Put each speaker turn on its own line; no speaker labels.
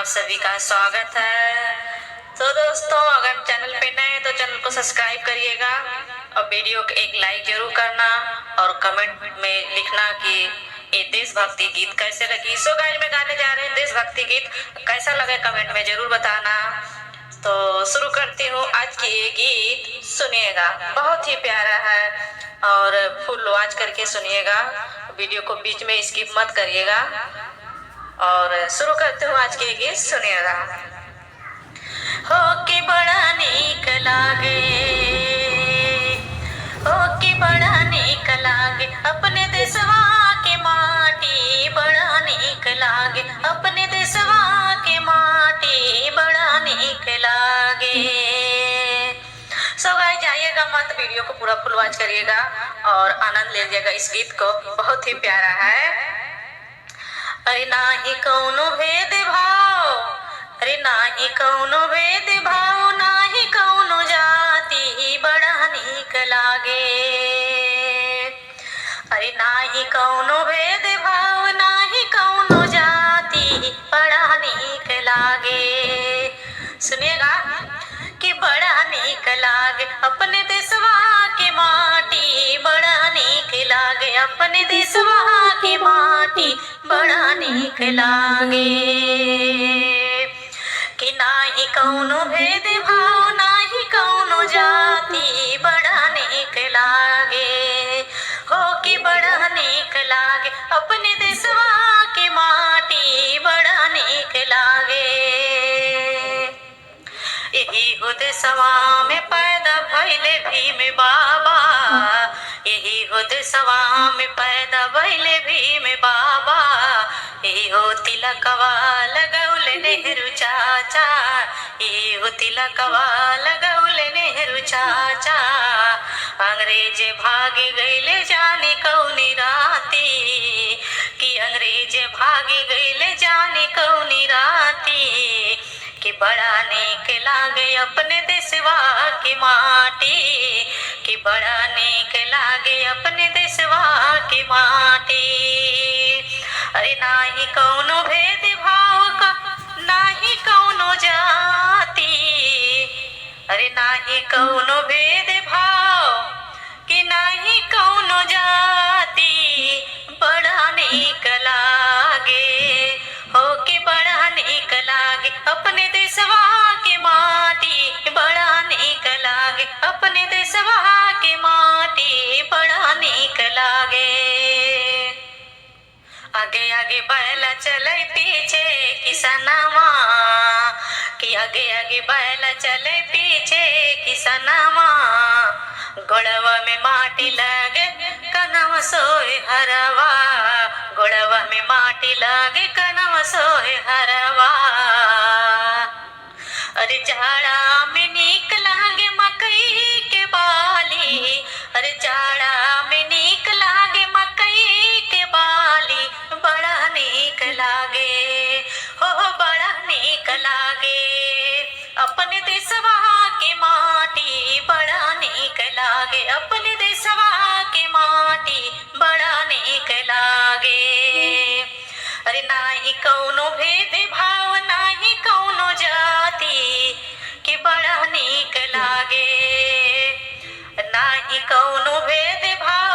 सभी का स्वागत है। तो दोस्तों, अगर चैनल पे नए हैं तो चैनल को सब्सक्राइब करिएगा और वीडियो को एक लाइक जरूर करना और कमेंट में लिखना कि ये देशभक्ति गीत कैसे लगी। सो गाइस, मैं गाने जा रहे हैं देशभक्ति गीत, कैसा लगे कमेंट में जरूर बताना। तो शुरू करती हूँ आज की ये गीत, सुनिएगा, बहुत ही प्यारा है और फुल वॉच करके सुनिएगा, वीडियो को बीच में स्किप मत करिएगा। और शुरू करते हूँ आज के गीत, सुनिएगा। हो के बड़ा नीक लागे, हो के बड़ा नीक लागे, अपने देशवा के माटी बड़ा नीक लागे, अपने देशवा के माटी बड़ा नीक लागे। सो गाइस, जाइएगा मत, वीडियो को पूरा फुल वॉच करिएगा और आनंद लीजिएगा इस गीत को, बहुत ही प्यारा है। अरे नाही कौनो भेद भाव, अरे नाही कौनो भेद भाव, नाही कौनो जाति बड़ा नीक लागे। अरे नाही कौनो भेद भाव, नाही कौनो जाति बड़ा नीक लागे। सुनिएगा कि बड़ा नीक लागे, अपने देशवा के माटी बड़ा नीक लागे, अपने देशवा के माटी बड़ा नीक लागे। कि नाही कौनो भेद भाव, नाही कौनो जाति बड़ा नीक लागे। हो कि बड़ा नीक लागे, अपने देशवा के माटी बड़ा नीक लागे। यही हो देशवा में पैदा भइले भीम बाबा, यही हो देशवा में पैदा भइले भीम बाबा। यही हो तिलकवा लगौले नेहरू चाचा, यही हो तिलकवा लगौले नेहरू चाचा। अंग्रेज भागी गईले जाने कौनी राती, कि अंग्रेज भागी गईले जाने कौनी राती। कि बड़ा नीक लागे अपने देशवा की माटी, कि बड़ा नीक लागे अपने देशवा की माटी। अरे नाही कौनो भेद भाव का, नाही कौनो जाति, अरे नाही कौनो भेद भाव, कि नाही कौनो जाति बड़ा नीक लागे। हो कि बड़ा नीक लागे, अपने देशवा के माटी बड़ा नीक लागे, अपने देशवा के माटी बड़ा नीक लागे। आगे आगे बैला चले पीछे किसनवा, कि आगे आगे बैला चले पीछे किसनवा। गोड़वा में माटी लगे कनवा सोए हरवा, गोड़वा में माटी लगे कनवा सोए हरवा। अरे जाड़ा में नीक लागे मकई के बाली, अरे जाड़ा में नीक लागे मकई के बाली बड़ा नीक लागे। हो बड़ा नीक लागे, अपने देशवा के माटी बड़ा नीक लागे, अपने देशवा के माटी बड़ा नीक लागे। अरे नाही कौनो भेद भाव, नाही कौनो जाति, कि बड़ा नीक लागे। नाही कौनो भेद भाव,